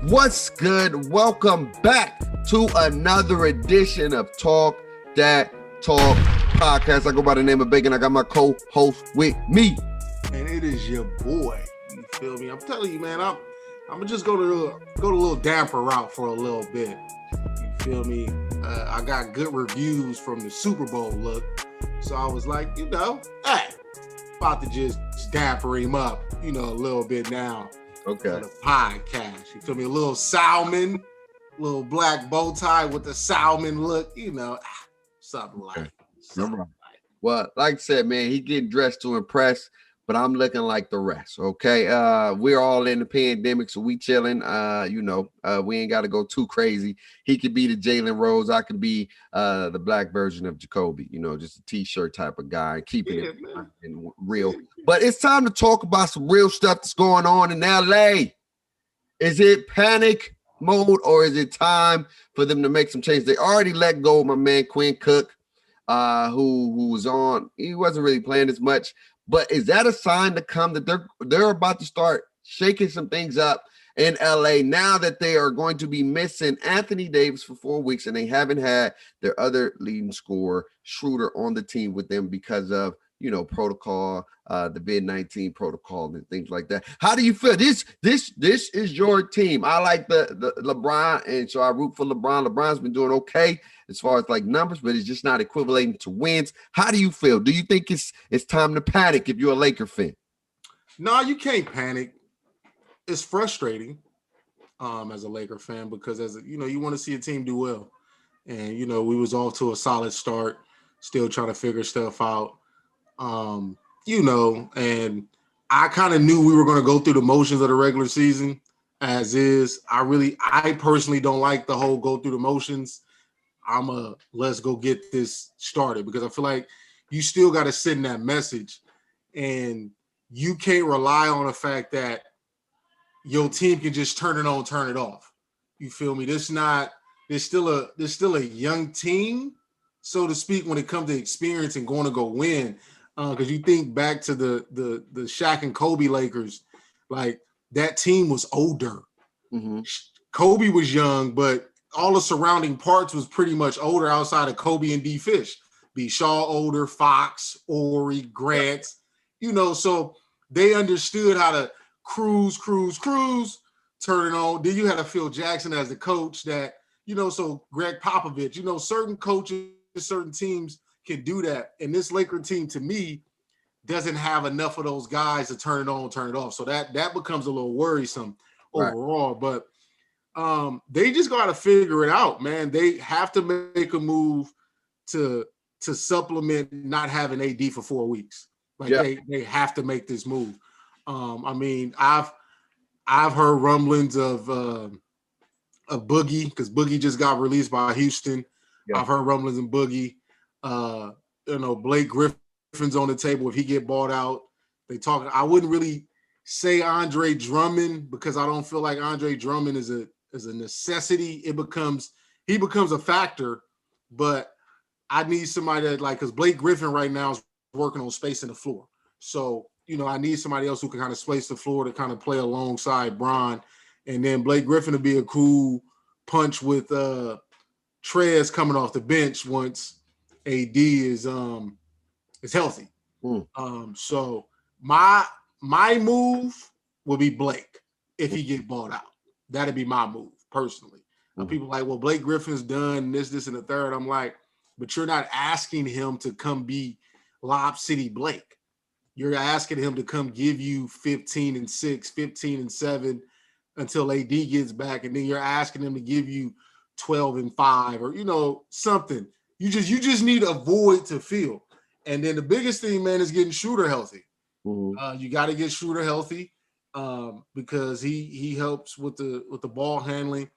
What's good? Welcome back to another edition of Dat Talk Podcast. I go by the name of Bacon. I got my co-host with me. And it is your boy. You feel me? I'm telling you, man, I'm gonna just go the little damper route for a little bit. You feel me? I got good reviews from the Super Bowl look. So I was like, hey, about to just damper him up, a little bit now. Okay. For the podcast. You feel me? A little salmon, little black bow tie with the salmon look, something like that. Well, like I said, man, he getting dressed to impress, but I'm looking like the rest. Okay. We're all in the pandemic, so we chilling. We ain't got to go too crazy. He could be the Jalen Rose. I could be the black version of Jacoby, just a t-shirt type of guy, keeping it real. But it's time to talk about some real stuff that's going on in LA. Is it panic mode or is it time for them to make some change? They already let go of my man Quinn Cook, who was on. He wasn't really playing as much. But is that a sign to come that they're about to start shaking some things up in LA now that they are going to be missing Anthony Davis for 4 weeks and they haven't had their other leading scorer, Schroeder, on the team with them because of, protocol, the COVID-19 protocol and things like that. How do you feel? This is your team. I like the LeBron, and so I root for LeBron. LeBron's been doing okay as far as like numbers, but it's just not equivalating to wins. How do you feel? Do you think it's time to panic if you're a Laker fan? No, you can't panic. It's frustrating as a Laker fan because you want to see a team do well. And, we was off to a solid start, still trying to figure stuff out. And I kind of knew we were going to go through the motions of the regular season as is. I personally don't like the whole go through the motions. Let's go get this started because I feel like you still got to send that message and you can't rely on the fact that your team can just turn it on, turn it off. You feel me? There's still a young team, so to speak, when it comes to experience and going to go win. Because you think back to the Shaq and Kobe Lakers, like that team was older. Mm-hmm. Kobe was young, but all the surrounding parts was pretty much older outside of Kobe and D. Fish. B. Shaw older, Fox, Ori, Grant, so they understood how to cruise, turn it on. Then you had a Phil Jackson as the coach that, so Greg Popovich, certain coaches, certain teams can do that. And this Laker team, to me, doesn't have enough of those guys to turn it on, turn it off. So that becomes a little worrisome overall. Right. But they just got to figure it out, man. They have to make a move to supplement not having AD for 4 weeks. They have to make this move. I've heard rumblings of Boogie because Boogie just got released by Houston. Yeah. I've heard rumblings of Boogie. Blake Griffin's on the table if he get bought out. They talk. I wouldn't really say Andre Drummond because I don't feel like Andre Drummond is a necessity. He becomes a factor, but I need somebody that because Blake Griffin right now is working on spacing the floor. So I need somebody else who can kind of space the floor to kind of play alongside Bron, and then Blake Griffin to be a cool punch with Trez coming off the bench once AD is healthy. So my move will be Blake if he get bought out. That'd be my move personally. People like, well, Blake Griffin's done this, and the third. I'm like, but you're not asking him to come be Lob City Blake. You're asking him to come give you 15 and 6, 15 and 7 until AD gets back, and then you're asking him to give you 12 and 5 or something. You just need a void to fill. And then the biggest thing, man, is getting Schroeder healthy. Mm-hmm. You got to get Schroeder healthy because he helps with the ball handling.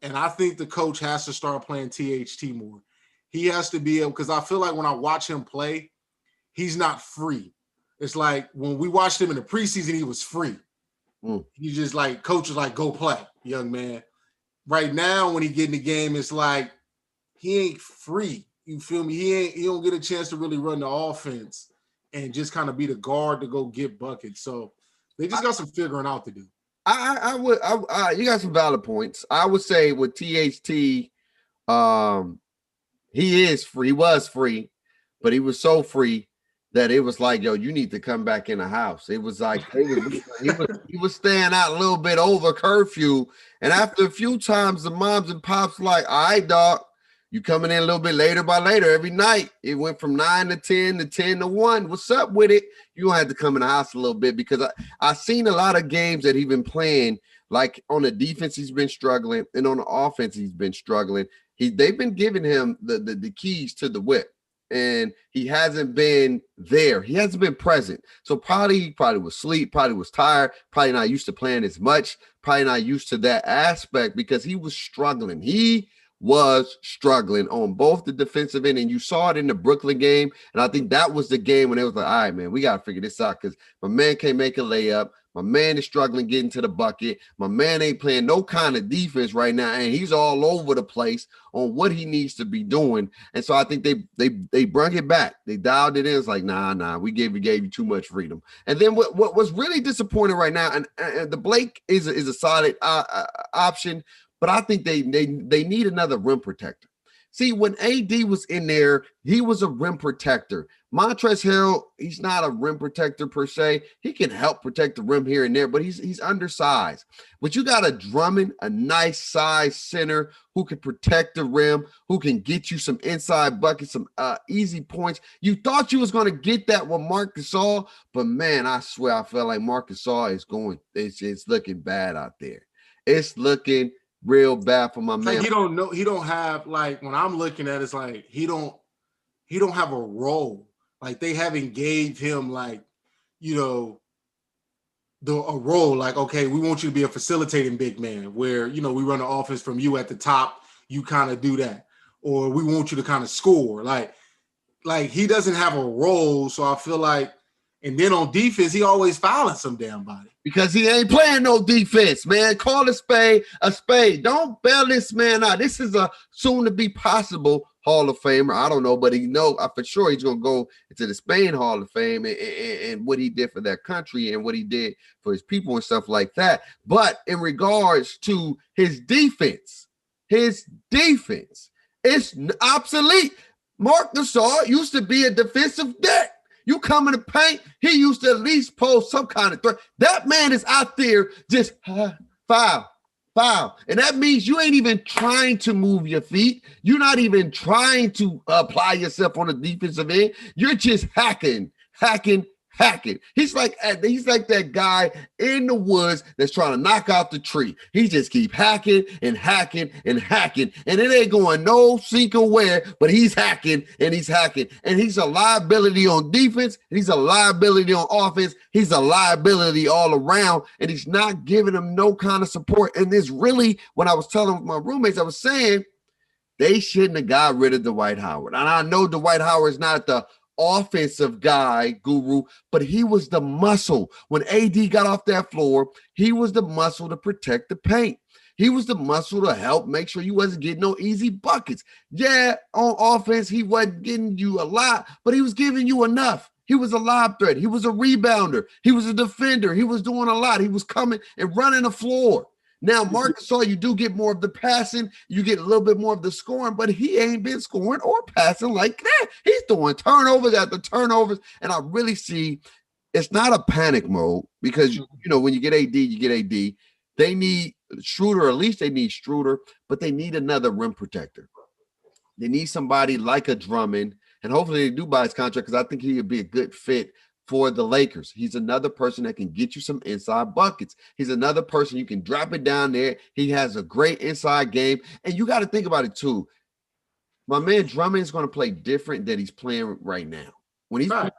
And I think the coach has to start playing THT more. He has to be able, because I feel like when I watch him play, he's not free. It's like when we watched him in the preseason, he was free. He just coach was like, go play, young man. Right now, when he get in the game, it's like he ain't free. You feel me? He don't get a chance to really run the offense and just kind of be the guard to go get buckets. So they just got some figuring out to do. I would. You got some valid points. I would say with THT, um, he is free. He was free, but he was so free that it was like, yo, you need to come back in the house. It was like he was staying out a little bit over curfew, and after a few times, the moms and pops like, all right, dog, you coming in a little bit later by later every night. It went from 9 to 10 to 10 to 1. What's up with it? You gonna have to come in the house a little bit because I seen a lot of games that he's been playing. Like on the defense, he's been struggling, and on the offense, he's been struggling. They've been giving him the keys to the whip, and he hasn't been there. He hasn't been present. So he probably was asleep, probably was tired, probably not used to playing as much, probably not used to that aspect because he was struggling. He was struggling on both the defensive end, and you saw it in the Brooklyn game. And I think that was the game when it was like, all right, man, we got to figure this out because my man can't make a layup. My man is struggling getting to the bucket. My man ain't playing no kind of defense right now, and he's all over the place on what he needs to be doing. And so I think they brought it back. They dialed it in. It's like, nah, we gave you too much freedom. And then what was really disappointing right now, and the Blake is a solid option, but I think they need another rim protector. See, when AD was in there, he was a rim protector. Montrezl Harrell, he's not a rim protector per se. He can help protect the rim here and there, but he's undersized. But you got a Drummond, a nice size center who can protect the rim, who can get you some inside buckets, some easy points. You thought you was going to get that with Marc Gasol, but man, I swear I feel like Marc Gasol is going. It's looking bad out there. It's looking real bad for my man. Like he don't know. He don't have like when I'm looking at it, it's like he don't have a role. Like they haven't gave him like, you know, a role. Like, okay, we want you to be a facilitating big man where, you know, we run the offense from you at the top. You kind of do that. Or we want you to kind of score. Like he doesn't have a role. So I feel like, and then on defense, he always fouling some damn body. Because he ain't playing no defense, man. Call a spade a spade. Don't bail this man out. This is a soon-to-be possible Hall of Famer. I don't know, but for sure he's going to go into the Spain Hall of Fame and what he did for that country and what he did for his people and stuff like that. But in regards to his defense, it's obsolete. Marc Gasol used to be a defensive deck. You come in the paint, he used to at least pose some kind of threat. That man is out there just foul. And that means you ain't even trying to move your feet. You're not even trying to apply yourself on the defensive end. You're just hacking. He's like that guy in the woods that's trying to knock out the tree. He just keep hacking, and it ain't going no single where, but he's hacking, and he's a liability on defense. He's a liability on offense. He's a liability all around, and he's not giving them no kind of support. And this really, when I was telling my roommates, I was saying they shouldn't have got rid of Dwight Howard. And I know Dwight Howard is not the offensive guy guru, but he was the muscle. When AD got off that floor, he was the muscle to protect the paint. He was the muscle to help make sure you wasn't getting no easy buckets. Yeah, on offense, he wasn't getting you a lot, but he was giving you enough. He was a lob threat. He was a rebounder. He was a defender. He was doing a lot. He was coming and running the floor. Now, Marc Gasol, you do get more of the passing, you get a little bit more of the scoring, but he ain't been scoring or passing like that. He's throwing turnovers after turnovers, and I really see it's not a panic mode because, you know, when you get AD, you get AD. They need Schroeder, at least they need Schroeder, but they need another rim protector. They need somebody like a Drummond, and hopefully they do buy his contract because I think he would be a good fit for the Lakers. He's another person that can get you some inside buckets. He's another person you can drop it down there. He has a great inside game. And you got to think about it too. My man Drummond is going to play different than he's playing right now. When he's playing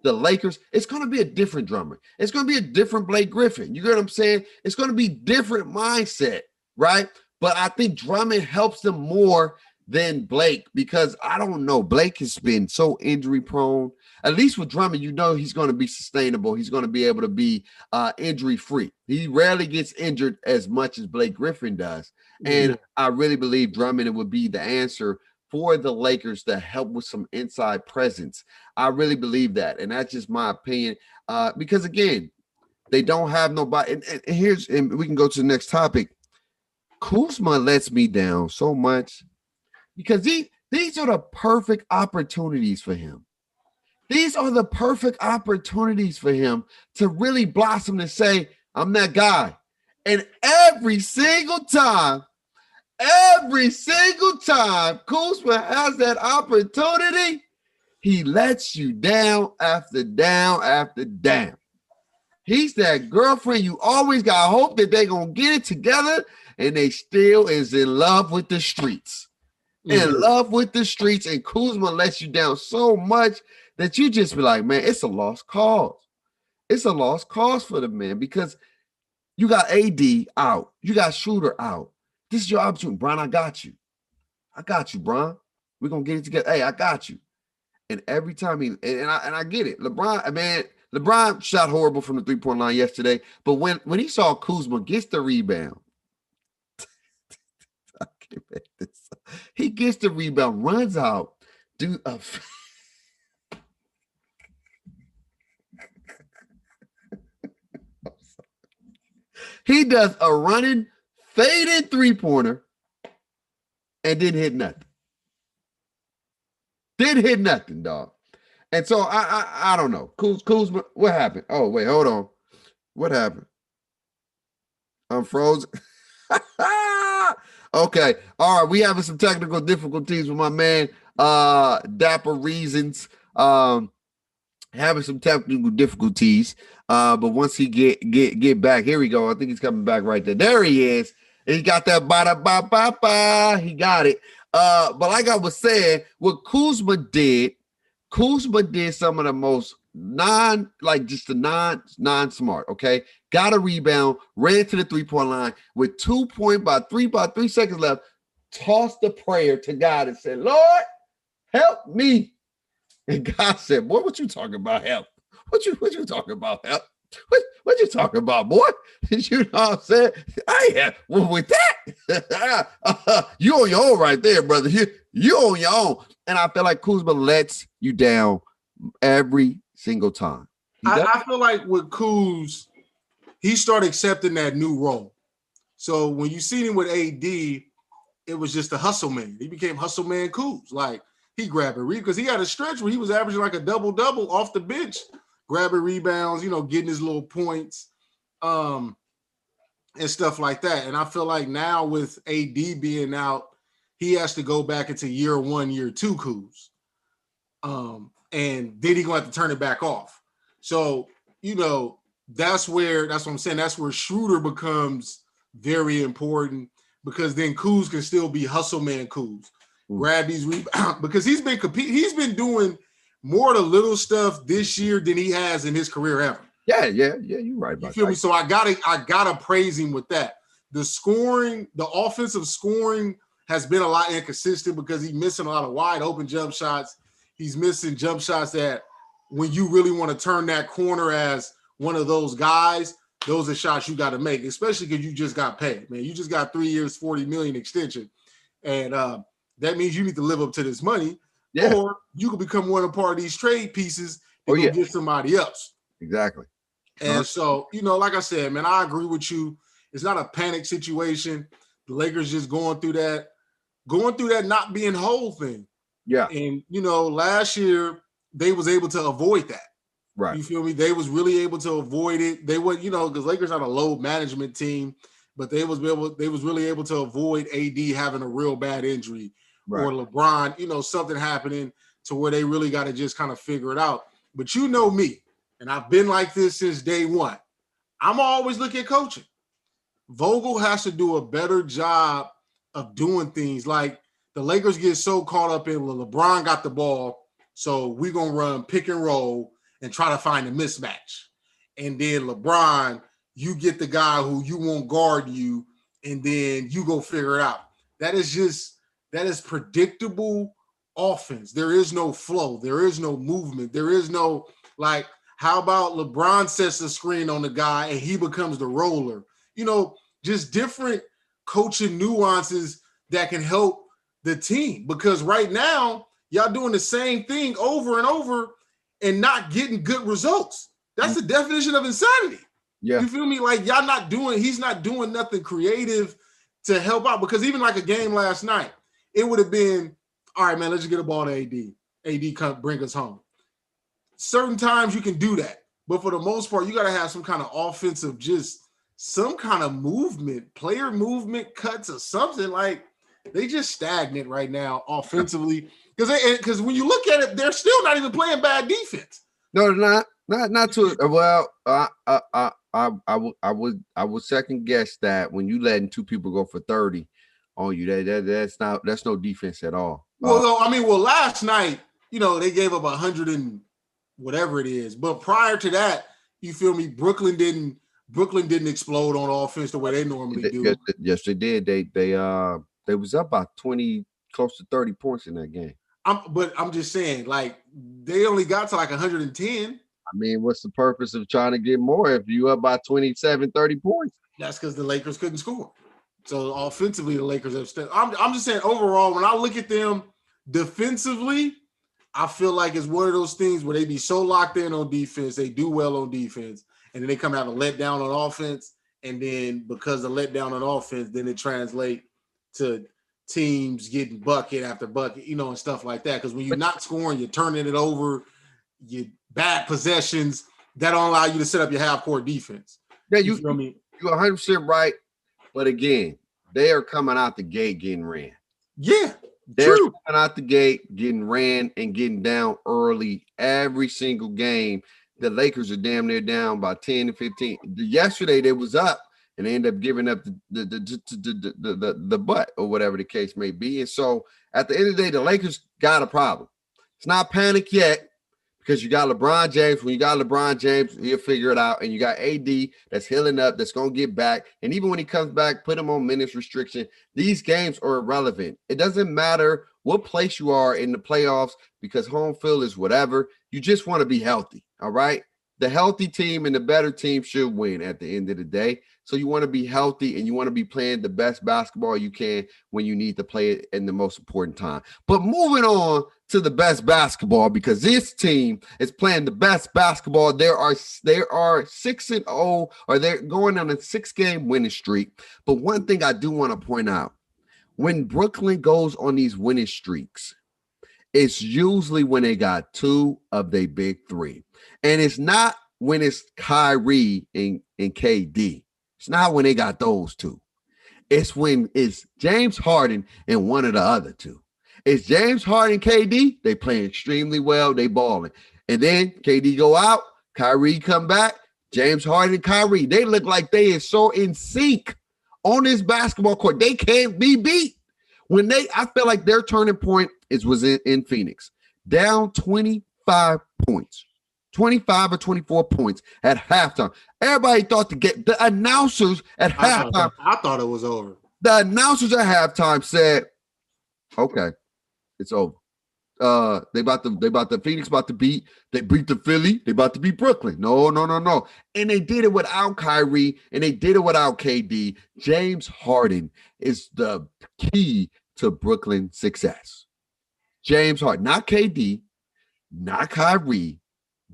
the Lakers, it's going to be a different Drummond. It's going to be a different Blake Griffin. You get what I'm saying? It's going to be different mindset, right? But I think Drummond helps them more than Blake because I don't know. Blake has been so injury prone. At least with Drummond, you know he's going to be sustainable. He's going to be able to be injury free. He rarely gets injured as much as Blake Griffin does. And I really believe Drummond would be the answer for the Lakers to help with some inside presence. I really believe that. And that's just my opinion. Because again, They don't have nobody. And we can go to the next topic. Kuzma lets me down so much because these are the perfect opportunities for him. These are the perfect opportunities for him to really blossom and say, I'm that guy. And every single time Kuzma has that opportunity, he lets you down after down after down. He's that girlfriend you always got hope that they're going to get it together, and they still is in love with the streets. In love with the streets, and Kuzma lets you down so much that you just be like, man, it's a lost cause. It's a lost cause for the man because you got AD out. You got Shooter out. This is your opportunity. Bron, I got you. I got you, Bron. We're going to get it together. Hey, I got you. And every time I get it. LeBron shot horrible from the three-point line yesterday, but when he saw Kuzma gets the rebound, I can't make this up. He gets the rebound, runs out, he does a running, faded three-pointer and didn't hit nothing. Didn't hit nothing, dog. And so I don't know. Kuzma, what happened? Oh, wait, hold on. What happened? I'm frozen. Okay. All right. We having some technical difficulties with my man, Dapper Reasons. Having some technical difficulties. But once he get back, here we go. I think he's coming back right there. There he is. He got that ba-da-ba-ba-ba. He got it. But like I was saying, what Kuzma did some of the most non-smart, okay? Got a rebound, ran to the three-point line with 3 seconds left, tossed the prayer to God and said, Lord, help me. And God said, boy, what you talking about help? What you talking about help? What you talking about, boy? You know what I'm saying? With that, you on your own right there, brother. You on your own. And I feel like Kuzma lets you down every single time. I feel like with Kuz, he started accepting that new role. So when you see him with AD, it was just a hustle man. He became hustle man Kuz. Like he grabbed a because he had a stretch where he was averaging like a double-double off the bench, grabbing rebounds, getting his little points, and stuff like that. And I feel like now with AD being out, he has to go back into year 1, year 2 Kuz. And then he's going to have to turn it back off. So, that's what I'm saying. That's where Schroeder becomes very important because then Kuz can still be hustle man Kuz. Grab these rebounds because he's been competing. He's been doing more of the little stuff this year than he has in his career ever. Yeah, you're right about that. You feel me? So I gotta praise him with that. The scoring, the offensive scoring has been a lot inconsistent because he's missing a lot of wide open jump shots. He's missing jump shots that when you really want to turn that corner as one of those guys, those are shots you got to make, especially because you just got paid, man. You just got 3 years, $40 million extension. And that means you need to live up to this money or you can become one of part of these trade pieces and get somebody else. Exactly. And so, like I said, man, I agree with you. It's not a panic situation. The Lakers just going through that not being whole thing. Yeah. And, last year they was able to avoid that. Right. You feel me? They was really able to avoid it. They would, because Lakers not a load management team, but they was really able to avoid AD having a real bad injury or LeBron, something happening to where they really got to just kind of figure it out. But you know me, and I've been like this since day one. I'm always looking at coaching. Vogel has to do a better job of doing things. Like the Lakers get so caught up in LeBron got the ball, so we're going to run pick and roll and try to find a mismatch. And then LeBron, you get the guy who you won't guard you, and then you go figure it out. That is predictable offense. There is no flow. There is no movement. There is no, how about LeBron sets the screen on the guy and he becomes the roller? Just different coaching nuances that can help the team. Because right now, y'all doing the same thing over and over and not getting good results. That's the definition of insanity. You feel me? Like he's not doing nothing creative to help out, because even like a game last night, it would have been, all right, man, let's just get a ball to AD. AD come bring us home. Certain times you can do that, but for the most part, you got to have some kind of offensive, just some kind of movement, player movement, cuts or something. Like they just stagnant right now offensively, because when you look at it, they're still not even playing bad defense. No, they're not to well. I would second guess that when you letting two people go for 30 on you, that's no defense at all. Well, last night, they gave up 100 and whatever it is, but prior to that, you feel me? Brooklyn didn't explode on offense the way they normally do. Yes, they did. They was up by 20, close to 30 points in that game. But I'm just saying, like, they only got to like 110. I mean, what's the purpose of trying to get more if you up by 27, 30 points? That's because the Lakers couldn't score. So offensively, the Lakers have stepped. I'm just saying, overall, when I look at them defensively, I feel like it's one of those things where they be so locked in on defense, they do well on defense, and then they come out and let down on offense, and then because of let down on offense, then it translates to teams getting bucket after bucket, and stuff like that. Because when you're not scoring, you're turning it over, you bad possessions that don't allow you to set up your half-court defense. Yeah, you feel me? You're 100% right. But again, they are coming out the gate getting ran. Yeah, they're coming out the gate getting ran and getting down early every single game. The Lakers are damn near down by 10 to 15. Yesterday they was up and they end up giving up the butt or whatever the case may be. And so at the end of the day, the Lakers got a problem. It's not panic yet because you got LeBron James. When you got LeBron James, he'll figure it out. And you got AD that's healing up, that's going to get back. And even when he comes back, put him on minutes restriction. These games are irrelevant. It doesn't matter what place you are in the playoffs because home field is whatever. You just want to be healthy, all right? The healthy team and the better team should win at the end of the day. So you want to be healthy and you want to be playing the best basketball you can when you need to play it in the most important time. But moving on to the best basketball, because this team is playing the best basketball. They are 6-0, or they're going on a 6-game winning streak. But one thing I do want to point out, when Brooklyn goes on these winning streaks, it's usually when they got two of their big three. And it's not when it's Kyrie and KD. It's not when they got those two. It's when it's James Harden and one of the other two. It's James Harden, KD. They play extremely well. They balling. And then KD go out. Kyrie come back. James Harden and Kyrie. They look like they is so in sync on this basketball court. They can't be beat. I feel like their turning point was in Phoenix. Down 25 points. 25 or 24 points at halftime. Everybody thought the announcers at halftime. I thought it was over. The announcers at halftime said, okay, it's over. They Phoenix about to beat the Philly. They about to beat Brooklyn. No. And they did it without Kyrie and they did it without KD. James Harden is the key to Brooklyn success. James Harden, not KD, not Kyrie,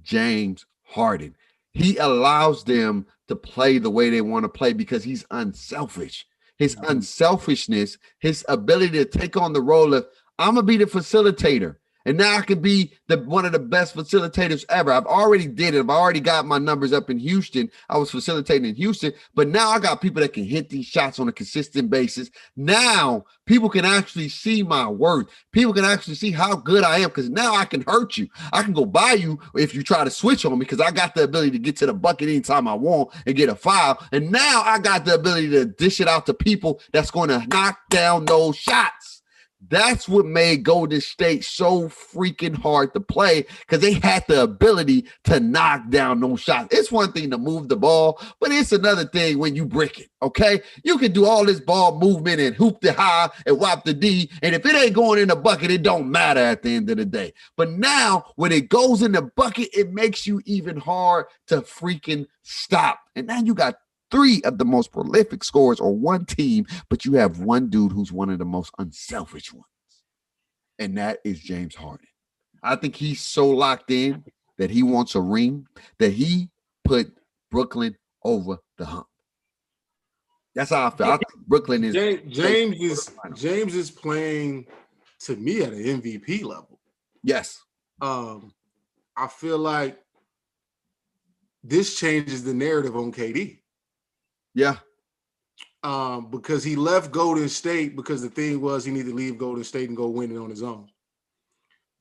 James Harden. He allows them to play the way they want to play because he's unselfish. His unselfishness, his ability to take on the role of, I'm going to be the facilitator. And now I can be one of the best facilitators ever. I've already did it. I've already got my numbers up in Houston. I was facilitating in Houston, but now I got people that can hit these shots on a consistent basis. Now people can actually see my worth. People can actually see how good I am because now I can hurt you. I can go by you if you try to switch on me because I got the ability to get to the bucket anytime I want and get a foul. And now I got the ability to dish it out to people that's going to knock down those shots. That's what made Golden State so freaking hard to play because they had the ability to knock down those shots. It's one thing to move the ball, but it's another thing when you brick it, okay? You can do all this ball movement and hoop the high and whop the D, and if it ain't going in the bucket, it don't matter at the end of the day. But now, when it goes in the bucket, it makes you even hard to freaking stop. And now you got three of the most prolific scorers on one team, but you have one dude who's one of the most unselfish ones, and that is James Harden. I think he's so locked in that he wants a ring that he put Brooklyn over the hump. That's how I feel. I think Brooklyn is James is playing to me at an MVP level. Yes. I feel like this changes the narrative on KD. Yeah. Because he left Golden State because the thing was he needed to leave Golden State and go win it on his own.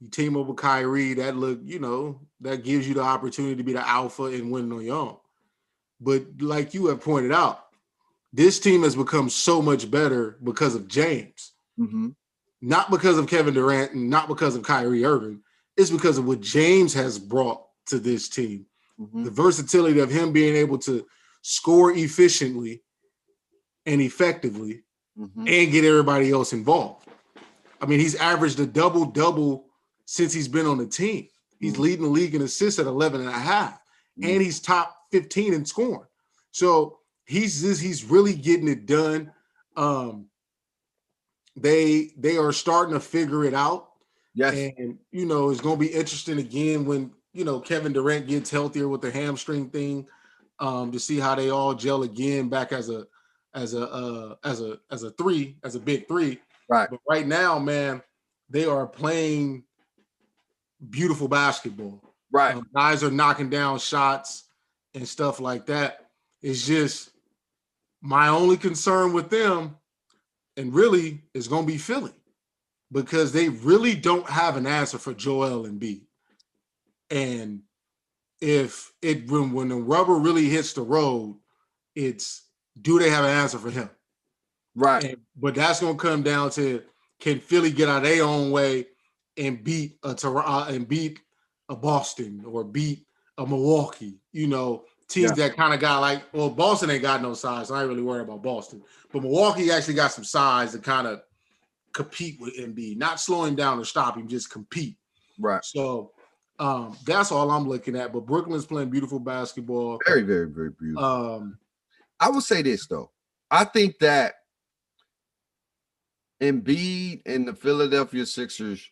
You team up with Kyrie, that gives you the opportunity to be the alpha and win on your own. But like you have pointed out, this team has become so much better because of James. Mm-hmm. Not because of Kevin Durant and not because of Kyrie Irving. It's because of what James has brought to this team. Mm-hmm. The versatility of him being able to score efficiently and effectively and get everybody else involved. I mean, he's averaged a double-double since he's been on the team. He's leading the league in assists at 11 and a half, and he's top 15 in scoring. So he's really getting it done. They are starting to figure it out. Yes. And, it's going to be interesting again when, Kevin Durant gets healthier with the hamstring thing, to see how they all gel again back as a big three. Right. But right now, man, they are playing beautiful basketball. Right. Guys are knocking down shots and stuff like that. It's just my only concern with them, and really, is going to be Philly, because they really don't have an answer for Joel Embiid. And when the rubber really hits the road, it's, do they have an answer for him? Right. But that's going to come down to, can Philly get out of their own way and beat a Boston or beat a Milwaukee? Teams that kind of got Boston ain't got no size. So I ain't really worried about Boston. But Milwaukee actually got some size to kind of compete with Embiid. Not slow him down or stop him, just compete. Right. So that's all I'm looking at. But Brooklyn's playing beautiful basketball. Very, very, very beautiful. I will say this, though. I think that Embiid and the Philadelphia Sixers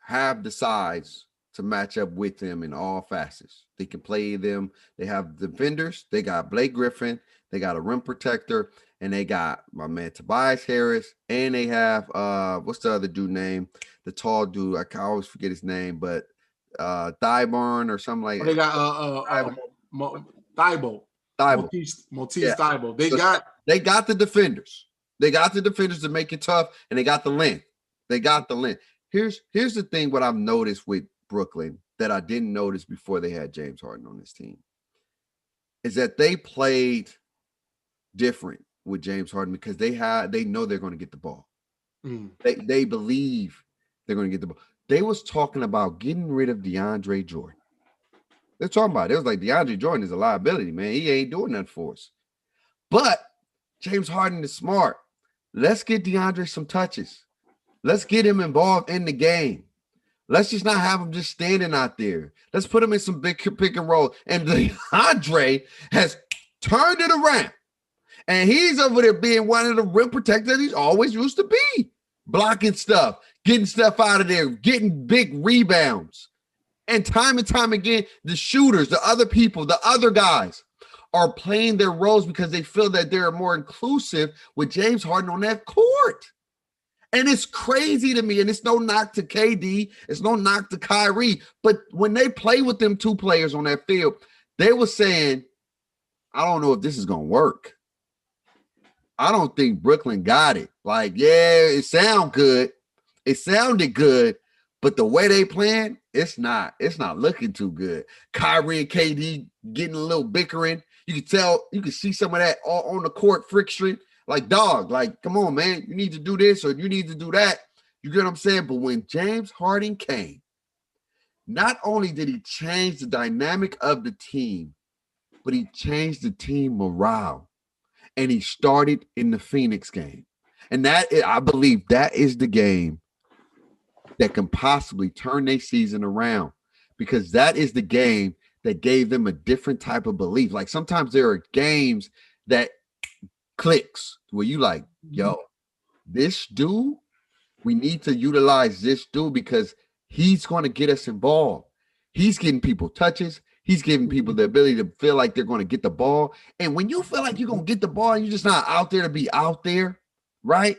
have the size to match up with them in all facets. They can play them. They have defenders. They got Blake Griffin. They got a rim protector. And they got my man Tobias Harris. And they have, what's the other dude name? The tall dude. I can always forget his name, but Thibault or something like that. They got Thibault. Matisse Thibault. They got the defenders. They got the defenders to make it tough, and they got the length. Here's the thing, what I've noticed with Brooklyn that I didn't notice before they had James Harden on this team is that they played different with James Harden because they know they're going to get the ball. They believe they're going to get the ball. They was talking about getting rid of DeAndre Jordan. They're talking about it. It was like DeAndre Jordan is a liability, man. He ain't doing nothing for us. But James Harden is smart. Let's get DeAndre some touches. Let's get him involved in the game. Let's just not have him just standing out there. Let's put him in some big pick and roll. And DeAndre has turned it around. And he's over there being one of the rim protectors he's always used to be. Blocking stuff, getting stuff out of there, getting big rebounds. And time again, the shooters, the other people, the other guys are playing their roles because they feel that they're more inclusive with James Harden on that court. And it's crazy to me. And it's no knock to KD. It's no knock to Kyrie. But when they play with them two players on that field, they were saying, I don't know if this is going to work. I don't think Brooklyn got it. Like, yeah, it sounded good. It sounded good. But the way they playing, it's not looking too good. Kyrie and KD getting a little bickering. You can see some of that all on the court friction. Like, dog, like, come on, man. You need to do this or you need to do that. You get what I'm saying? But when James Harden came, not only did he change the dynamic of the team, but he changed the team morale. And he started in the Phoenix game. And I believe that is the game that can possibly turn their season around, because that is the game that gave them a different type of belief. Like sometimes there are games that clicks where you like, yo, this dude, we need to utilize this dude because he's going to get us involved. He's getting people touches. He's giving people the ability to feel like they're going to get the ball. And when you feel like you're going to get the ball and you're just not out there to be out there, right?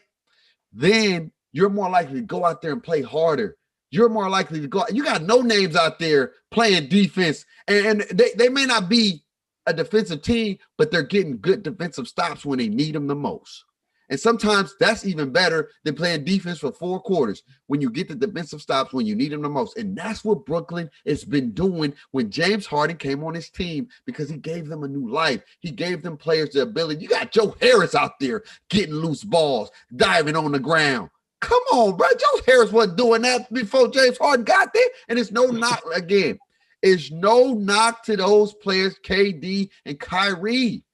Then you're more likely to go out there and play harder. You're more likely to go. You got no names out there playing defense, and they may not be a defensive team, but they're getting good defensive stops when they need them the most. And sometimes that's even better than playing defense for 4 quarters when you get the defensive stops when you need them the most. And that's what Brooklyn has been doing when James Harden came on his team, because he gave them a new life. He gave them players the ability. You got Joe Harris out there getting loose balls, diving on the ground. Come on, bro. Joe Harris wasn't doing that before James Harden got there. And it's no knock, again, it's no knock to those players, KD and Kyrie.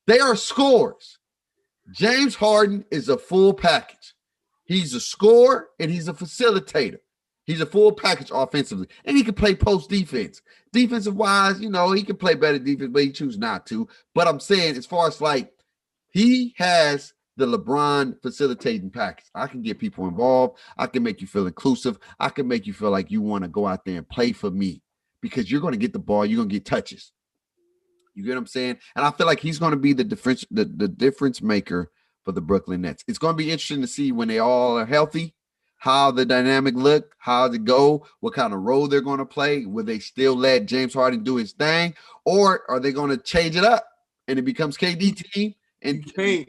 They are scorers. James Harden is a full package. He's a scorer and he's a facilitator. He's a full package offensively. And he can play post defense. Defensive wise, you know, he can play better defense, but he chooses not to. But I'm saying, as far as like, he has the LeBron facilitating package. I can get people involved. I can make you feel inclusive. I can make you feel like you want to go out there and play for me, because you're going to get the ball. You're going to get touches. You get what I'm saying? And I feel like he's going to be the difference maker for the Brooklyn Nets. It's going to be interesting to see when they all are healthy, how the dynamic look, how it go, what kind of role they're going to play. Will they still let James Harden do his thing, or are they going to change it up and it becomes KD team? And you can't.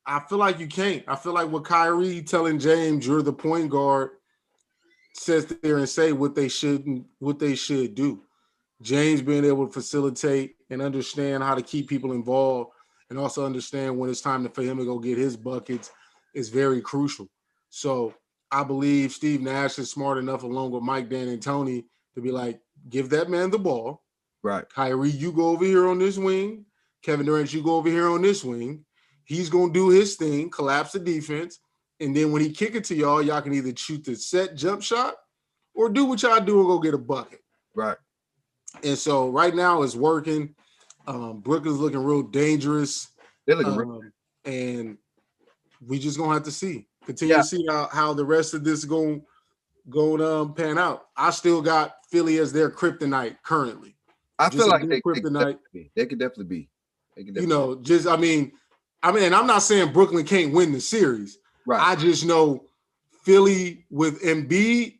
I feel like you can't. I feel like with Kyrie telling James you're the point guard, sits there and say what they should do. James being able to facilitate and understand how to keep people involved, and also understand when it's time for him to go get his buckets, is very crucial. So I believe Steve Nash is smart enough, along with Mike, Dan, and Tony, to be like, give that man the ball. Right. Kyrie, you go over here on this wing. Kevin Durant, you go over here on this wing. He's going to do his thing, collapse the defense. And then when he kick it to y'all can either shoot the set jump shot or do what y'all do and go get a bucket. Right. And so right now it's working. Brooklyn's looking real dangerous. They're looking and we just going to have to see. Continue to see how the rest of this going pan out. I still got Philly as their kryptonite currently. I feel like they could definitely be. You know, just I mean, I'm not saying Brooklyn can't win the series. Right. I just know Philly with Embiid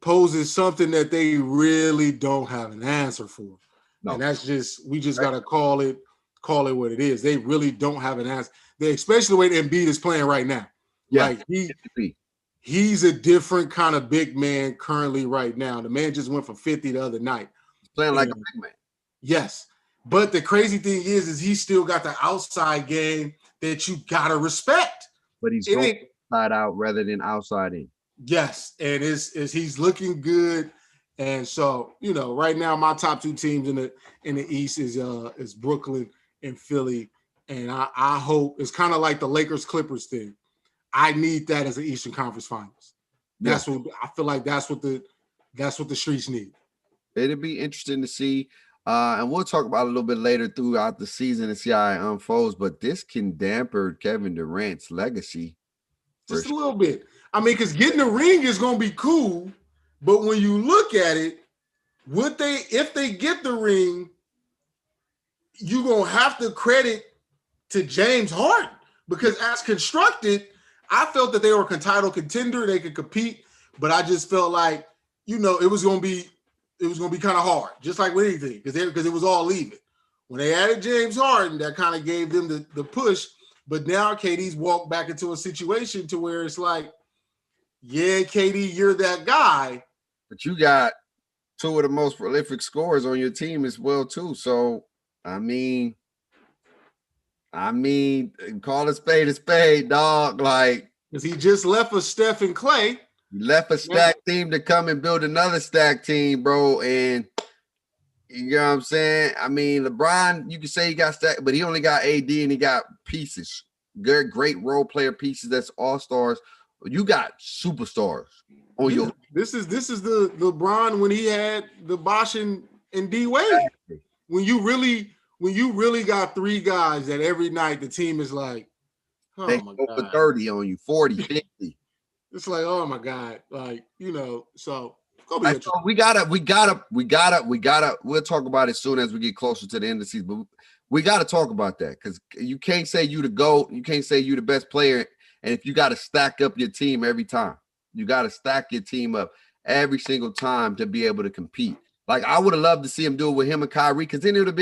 poses something that they really don't have an answer for. No. And that's just, we just got to call it what it is. They really don't have an answer. Especially the way Embiid is playing right now. Yeah. Like he's a different kind of big man currently right now. The man just went for 50 the other night. He's playing like a big man. Yes. But the crazy thing is he still got the outside game that you got to respect. But he's going inside out rather than outside in. Yes. And he's looking good. And so, you know, right now my top 2 teams in the East is Brooklyn and Philly. And I hope it's kind of like the Lakers Clippers thing. I need that as an Eastern Conference Finals. That's what I feel like. That's what the streets need. It'll be interesting to see. And we'll talk about it a little bit later throughout the season and see how it unfolds. But this can dampen Kevin Durant's legacy. Just a little bit. I mean, because getting the ring is going to be cool. But when you look at it, if they get the ring, you're going to have to credit to James Harden. Because as constructed, I felt that they were a title contender. They could compete. But I just felt like, you know, it was going to be kind of hard, just like with anything, because it was all even. When they added James Harden, that kind of gave them the push. But now KD's walked back into a situation to where it's like, yeah, KD, you're that guy. But you got 2 of the most prolific scorers on your team as well, too. So, I mean, call a spade, dog. Like, because he just left with Steph and Clay. He left a stack team to come and build another stack team, bro. And you know what I'm saying? I mean, LeBron, you can say he got stacked, but he only got AD and he got pieces. Good, great role player pieces. That's all-stars. You got superstars on your. This is the LeBron when he had the Bosh and D Wade. Exactly. When you really got 3 guys that every night the team is like, oh they my go God, for 30 on you, 40, 50. It's like, oh my God, like, you know. So We gotta. We'll talk about it soon as we get closer to the end of the season. But we gotta talk about that because you can't say you the GOAT. You can't say you the best player. And if you gotta stack up your team every time, you gotta stack your team up every single time to be able to compete. Like I would have loved to see him do it with him and Kyrie because then it would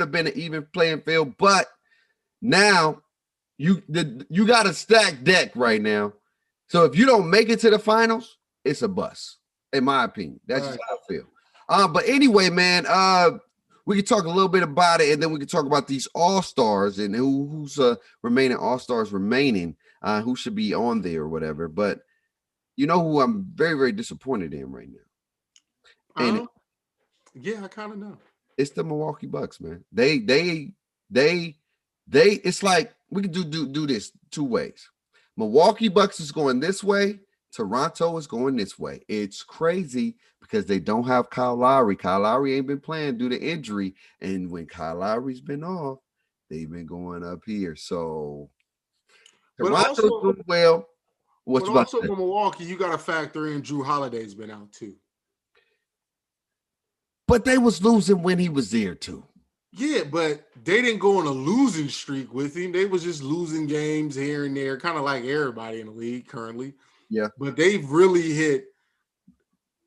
have been an even playing field. But now you got a stacked deck right now. So if you don't make it to the finals, it's a bust, in my opinion. That's just how I feel. But anyway, man, we can talk a little bit about it, and then we can talk about these all-stars and who's remaining all-stars remaining, who should be on there or whatever. But you know who I'm very, very disappointed in right now. And yeah, I kind of know. It's the Milwaukee Bucks, man. They it's like we can do this two ways. Milwaukee Bucks is going this way. Toronto is going this way. It's crazy because they don't have Kyle Lowry. Kyle Lowry ain't been playing due to injury. And when Kyle Lowry's been off, they've been going up here. So Toronto's doing well. But also for Milwaukee, you got to factor in Drew Holiday's been out too. But they was losing when he was there too. Yeah, but they didn't go on a losing streak with him. They was just losing games here and there, kind of like everybody in the league currently. Yeah. But they've really hit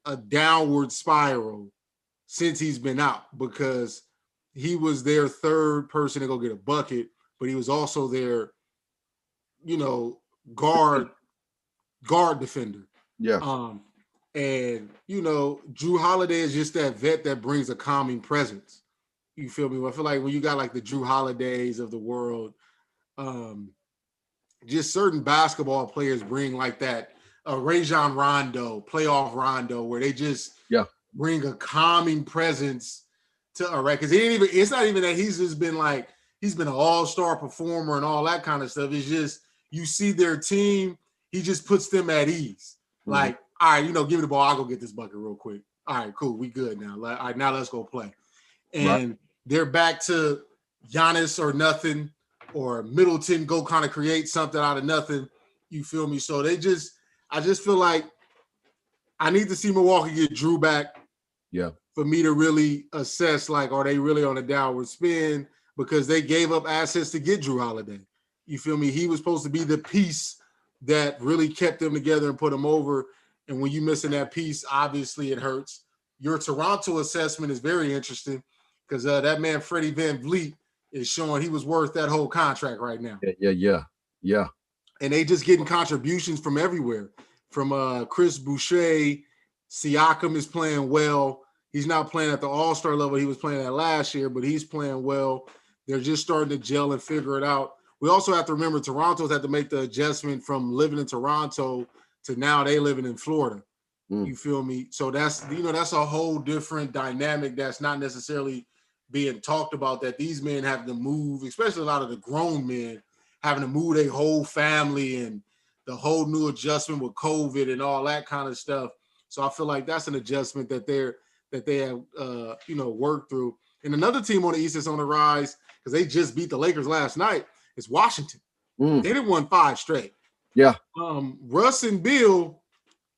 a downward spiral since he's been out because he was their third person to go get a bucket, but he was also their, guard defender. Yeah. And Drew Holiday is just that vet that brings a calming presence. You feel me? I feel like when you got like the Drew Holidays of the world, just certain basketball players bring like that Rajon Rondo, playoff Rondo, where they just bring a calming presence to a record. Because it's not even that he's just been like, he's been an all-star performer and all that kind of stuff. It's just you see their team, he just puts them at ease. Mm-hmm. Like, all right, give me the ball, I'll go get this bucket real quick. All right, cool, we good now. All right, now let's go play. And they're back to Giannis or nothing, or Middleton go kind of create something out of nothing. You feel me? So I just feel like I need to see Milwaukee get Drew back. Yeah. For me to really assess, like, are they really on a downward spin? Because they gave up assets to get Drew Holiday. You feel me? He was supposed to be the piece that really kept them together and put them over. And when you're missing that piece, obviously it hurts. Your Toronto assessment is very interesting because that man, Freddie Van Vliet, is showing he was worth that whole contract right now. Yeah. And they just getting contributions from everywhere. From Chris Boucher, Siakam is playing well. He's not playing at the all-star level he was playing at last year, but he's playing well. They're just starting to gel and figure it out. We also have to remember Toronto's had to make the adjustment from living in Toronto to now they living in Florida. You feel me? So that's a whole different dynamic that's not necessarily being talked about, that these men have to move, especially a lot of the grown men having to move their whole family and the whole new adjustment with COVID and all that kind of stuff. So I feel like that's an adjustment that they have worked through. And another team on the East that's on the rise, because they just beat the Lakers last night, is Washington. They didn't won 5 straight. Yeah. Russ and Bill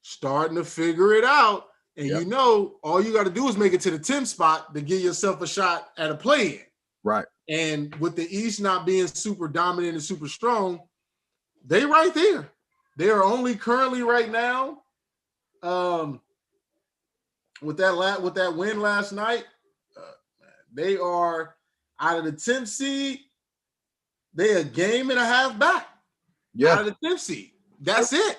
starting to figure it out. And all you got to do is make it to the 10th spot to give yourself a shot at a play-in. Right. And with the East not being super dominant and super strong, they right there. They are only currently right now, with that win last night, they are out of the 10th seed. They a game and a half back. Yeah. Out of the 10th seed. That's it.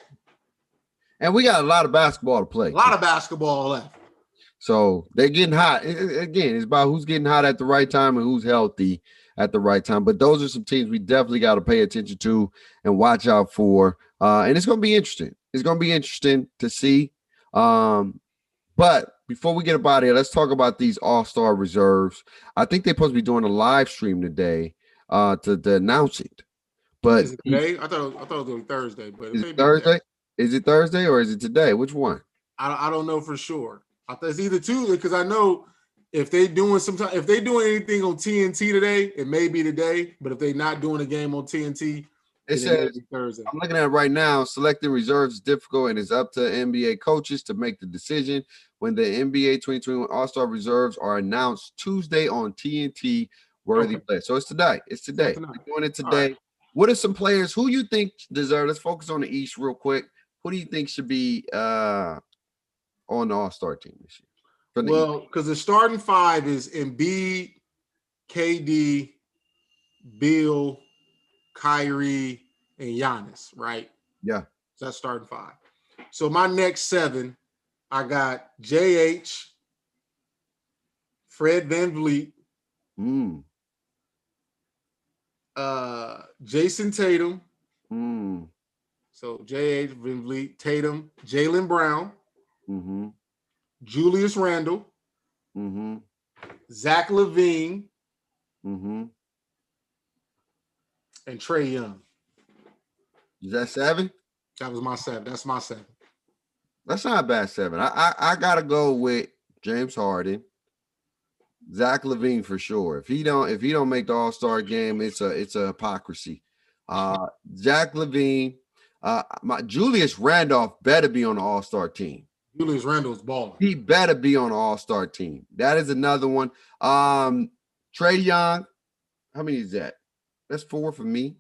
And we got a lot of basketball to play. A lot of basketball left. So they're getting hot. Again, it's about who's getting hot at the right time and who's healthy at the right time. But those are some teams we definitely got to pay attention to and watch out for. And it's going to be interesting. It's going to be interesting to see. But before we get about it, let's talk about these all-star reserves. I think they're supposed to be doing a live stream today to announce it. But is it today? I thought it was on Thursday. But is it Thursday? Is it Thursday or is it today? Which one? I don't know for sure. I thought it's either Tuesday, because I know if they doing anything on TNT today, it may be today. But if they're not doing a game on TNT, It then it may says, be Thursday. I'm looking at it right now. Selecting reserves is difficult and it's up to NBA coaches to make the decision. When the NBA 2021 All-Star reserves are announced Tuesday on TNT, worthy players. So it's today. It's today. We're doing it today. Right. What are some players who you think deserve? Let's focus on the East real quick. Who do you think should be on the All-Star team this year? Well, because the starting five is Embiid, KD, Bill, Kyrie, and Giannis, right? Yeah. So that's starting five. So my next seven, I got JH, Fred VanVleet, Jason Tatum. So JH, VanVleet, Tatum, Jaylen Brown, Julius Randle, Zach LaVine, and Trae Young. Is that 7? That was my 7. That's my 7. That's not a bad 7. I gotta go with James Harden, Zach LaVine for sure. If he don't make the All-Star game, it's a hypocrisy. Zach LaVine, my Julius Randolph better be on the All-Star team. Julius Randle's balling. He better be on the All-Star team. That is another one. Trae Young, how many is that? That's 4 for me.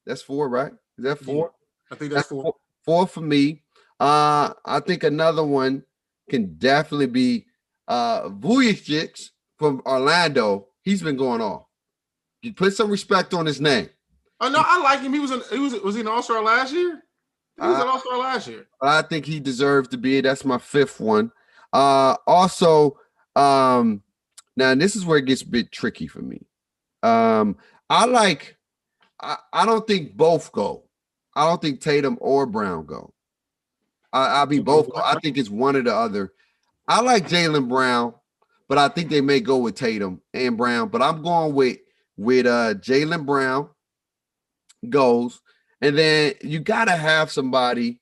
That's 4, right? Is that 4? Yeah, I think that's 4. 4 for me. I think another one can definitely be Vujicic from Orlando. He's been going off. You put some respect on his name. Oh no, I like him. Was he an All-Star last year? He was an All-Star last year. I think he deserves to be. That's my 5th one. Also, now this is where it gets a bit tricky for me. I don't think both go. I don't think Tatum or Brown go. I mean, both go. I think it's one or the other. I like Jaylen Brown, but I think they may go with Tatum and Brown. But I'm going with Jaylen Brown goes. And then you got to have somebody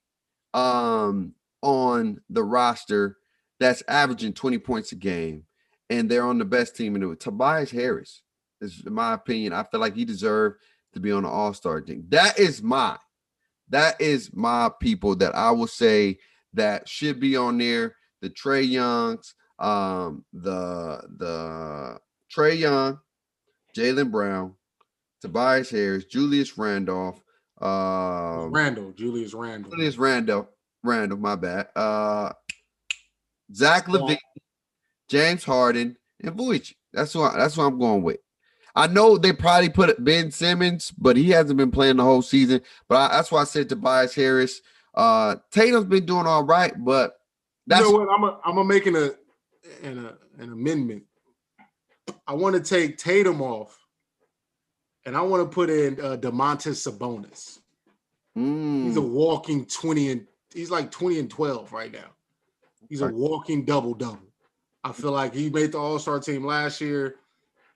on the roster that's averaging 20 points a game, and they're on the best team in it. Tobias Harris is, in my opinion, I feel like he deserved to be on the All-Star team. That is my people that I will say that should be on there. The Trae Youngs, the Trae Young, Jaylen Brown, Tobias Harris, Julius Randolph, Julius Randle, my bad. Zach LaVine, James Harden, and Vujicic. That's what I'm going with. I know they probably put Ben Simmons, but he hasn't been playing the whole season. But that's why I said Tobias Harris. Tatum's been doing all right, but that's, you know what? I'm gonna make an amendment. I want to take Tatum off, and I want to put in Domantas Sabonis. He's a walking 20 and he's like 20 and 12 right now. He's a walking double-double. I feel like he made the All-Star team last year.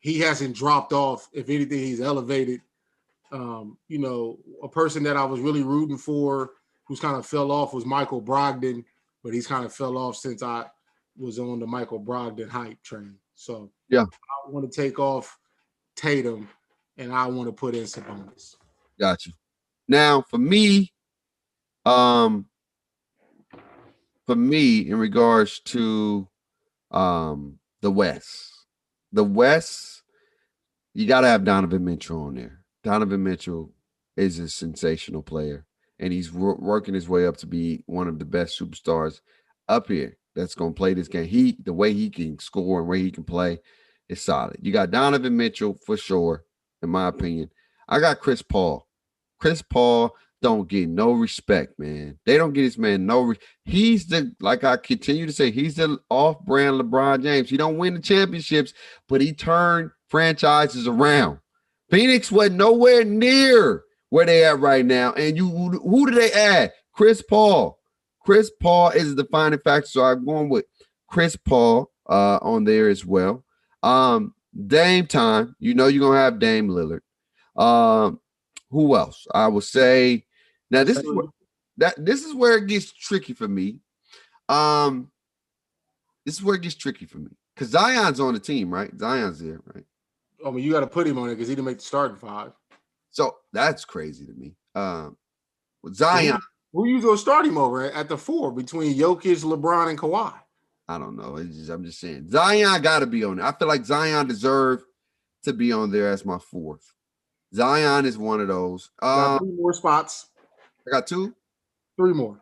He hasn't dropped off. If anything, he's elevated. A person that I was really rooting for who's kind of fell off was Michael Brogdon, but he's kind of fell off since I was on the Michael Brogdon hype train. So yeah, I want to take off Tatum and I want to put in Sabonis. Got you. Now, for me, in regards to the West, you got to have Donovan Mitchell on there. Donovan Mitchell is a sensational player, and he's working his way up to be one of the best superstars up here that's going to play this game. The way he can score and where he can play is solid. You got Donovan Mitchell for sure, in my opinion. I got Chris Paul. Chris Paul don't get no respect, man. They don't get this man no. He's like I continue to say, he's the off-brand LeBron James. He don't win the championships, but he turned franchises around. Phoenix wasn't nowhere near where they at right now. And who did they add? Chris Paul. Chris Paul is the defining factor. So I'm going with Chris Paul on there as well. Dame time. You know you're gonna have Dame Lillard. Who else? I would say now this is where it gets tricky for me. This is where it gets tricky for me. Because Zion's on the team, right? Zion's there, right? I mean, you got to put him on it because he didn't make the starting 5. So that's crazy to me. With So Zion, who you gonna start him over at the 4 between Jokic, LeBron, and Kawhi? I don't know. I'm just saying Zion got to be on there. I feel like Zion deserved to be on there as my 4th. Zion is one of those. Got 3 more spots. I got 2, 3 more.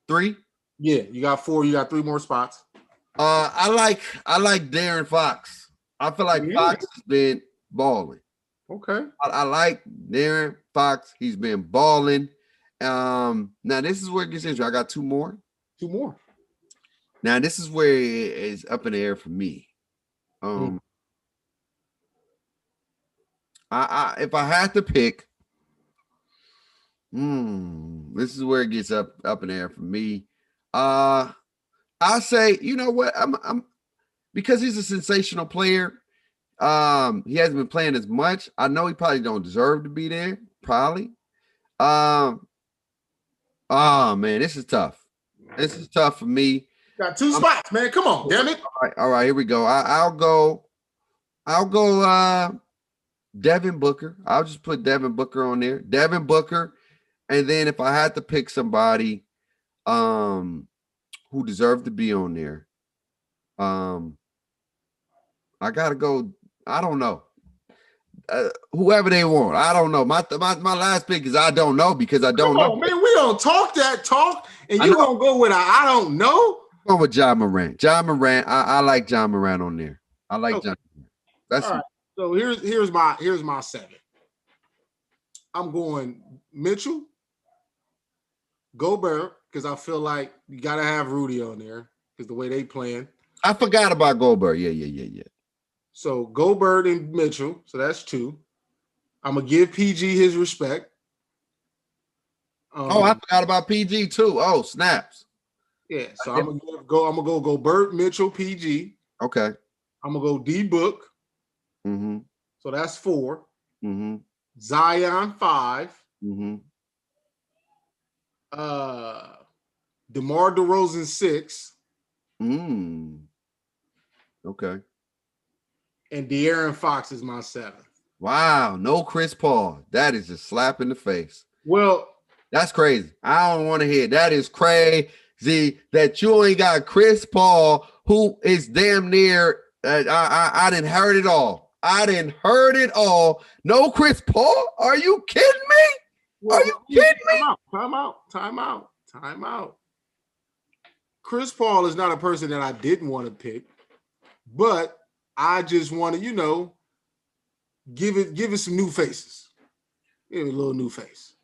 3. Yeah, you got 4. You got 3 more spots. I like Darren Fox. I feel like Fox has been balling. Okay. I like Darren Fox. He's been balling. Now this is where it gets interesting. I got 2 more. 2 more. Now this is where it's up in the air for me. I if I had to pick, this is where it gets up in the air for me. I say, you know what? I'm because he's a sensational player. He hasn't been playing as much. I know he probably don't deserve to be there. Probably. Oh man, this is tough. This is tough for me. Got 2 spots, man. Come on, damn it. All right, here we go. I'll go Devin Booker. I'll just put Devin Booker on there. Devin Booker. And then if I had to pick somebody who deserved to be on there, I gotta go. I don't know. Whoever they want. I don't know. My last pick is I don't know because I don't know. Man, we don't talk that talk, and you gonna go with I don't know? I'm going with John Morant. John Morant. I like John Morant on there. I like John Morant. That's all right. So here's my 7. I'm going Mitchell, Gobert, because I feel like you gotta have Rudy on there because the way they playing. I forgot about Gobert. Yeah. So Gobert and Mitchell. So that's 2. I'm gonna give PG his respect. I forgot about PG too. Oh, snaps. Yeah. So I'm gonna go Gobert, Mitchell, PG. Okay. I'm gonna go D Book. Mm-hmm. So that's 4. Mm-hmm. Zion 5. Mm-hmm. DeMar DeRozan 6. Okay. And De'Aaron Fox is my 7th. Wow, no Chris Paul. That is a slap in the face. Well, that's crazy. I don't want to hear it. That is crazy that you ain't got Chris Paul, who is damn near. I didn't heard it all. No Chris Paul? Are you kidding me? Are you kidding me? Time out. Chris Paul is not a person that I didn't want to pick, but I just want to, give it some new faces. Give it a little new face.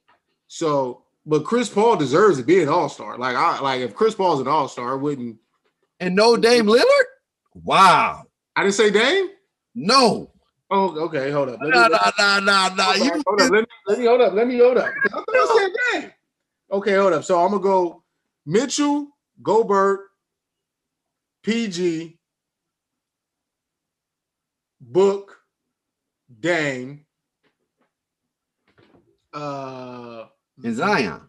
So, but Chris Paul deserves to be an all-star. Like if Chris Paul's an all-star, I wouldn't. And no Dame Lillard? Wow. I didn't say Dame? No. Oh, okay. Hold up. Nah. Let me hold up. I thought I said Dame. Okay, hold up. So I'm gonna go Mitchell, Gobert, PG, Book, Dame, and Zion.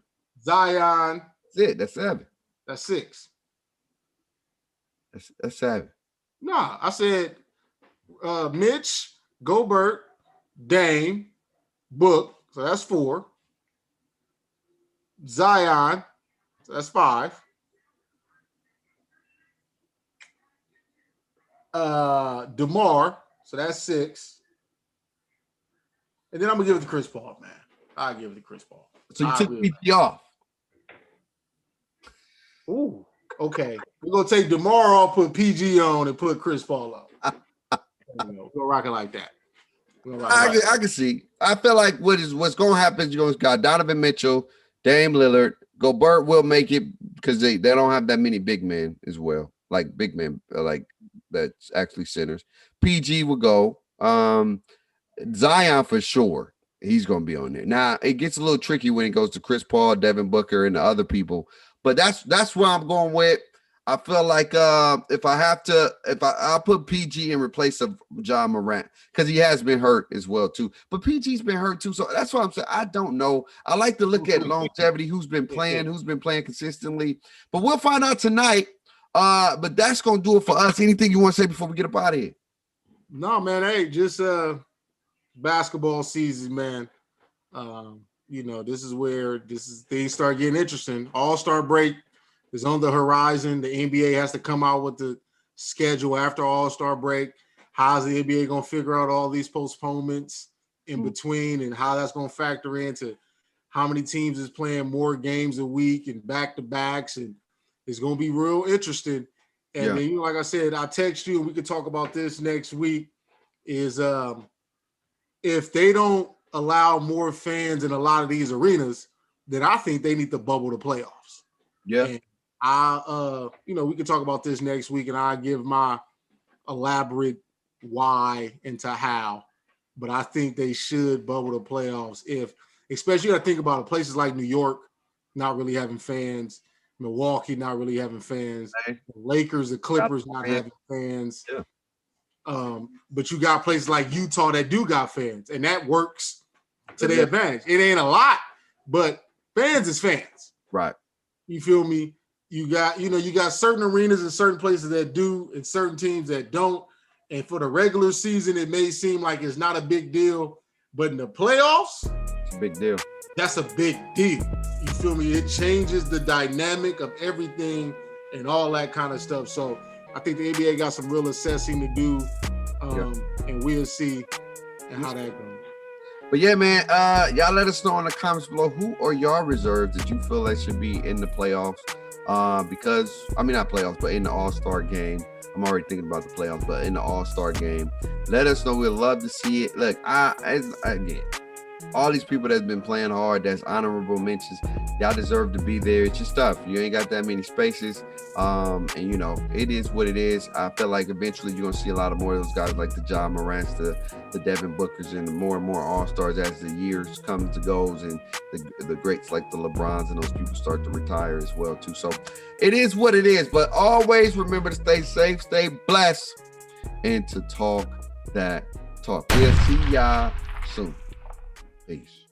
That's it. That's 7. That's 6. That's 7. Nah, I said Mitch, Gobert, Dame, Book. So that's 4. Zion. So that's 5. DeMar. So that's 6. And then I'm gonna give it to Chris Paul, man. I'll give it to Chris Paul. So you took PG off. Ooh, okay. We're gonna take DeMar off, put PG on, and put Chris Paul on. We're gonna rock it like that. I can see. I feel like what's gonna happen is you're gonna got Donovan Mitchell, Dame Lillard, Gobert will make it because they don't have that many big men as well. Like big men, like that's actually centers. PG will go. Zion for sure. He's gonna be on there. Now it gets a little tricky when it goes to Chris Paul, Devin Booker, and the other people. But that's where I'm going with. I feel like if I'll put PG in replace of John Morant because he has been hurt as well too. But PG's been hurt too, so that's what I'm saying. I don't know. I like to look at longevity, who's been playing consistently. But we'll find out tonight. But that's gonna do it for us. Anything you want to say before we get up out of here? No, man. Hey, just basketball season, man. This is where things start getting interesting. All-Star break is on the horizon. The NBA has to come out with the schedule after All-Star break. How's the NBA going to figure out all these postponements in between, and how that's going to factor into how many teams is playing more games a week and back-to-backs, and it's going to be real interesting. And then, like I said, I text you and we could talk about this next week, is if they don't allow more fans in a lot of these arenas, then I think they need to bubble the playoffs. Yeah. And we can talk about this next week, and I give my elaborate why into how, but I think they should bubble the playoffs. Especially you got to think about it, places like New York not really having fans, Milwaukee not really having fans, the Lakers, the Clippers not having fans. Yeah. But you got places like Utah that do got fans, and that works to their advantage. It ain't a lot, but fans is fans. Right. You feel me? You got certain arenas and certain places that do and certain teams that don't. And for the regular season, it may seem like it's not a big deal, but in the playoffs, it's a big deal. That's a big deal. You feel me? It changes the dynamic of everything and all that kind of stuff. So I think the NBA got some real assessing to do, and we'll see how that goes. But yeah, man, y'all let us know in the comments below, who are your reserves that you feel that should be in the playoffs? Not playoffs, but in the All-Star game. I'm already thinking about the playoffs, but in the All-Star game, let us know. We'd love to see it. Look, again, all these people that's been playing hard, that's honorable mentions, y'all deserve to be there. It's your stuff. You ain't got that many spaces. And it is what it is. I feel like eventually you're gonna see a lot of more of those guys like the Ja Morants, the Devin Bookers, and more All-Stars as the years come to goes, and the greats like the LeBrons and those people start to retire as well too. So it is what it is. But always remember to stay safe, stay blessed, and to talk that talk. We'll see y'all soon. Peace.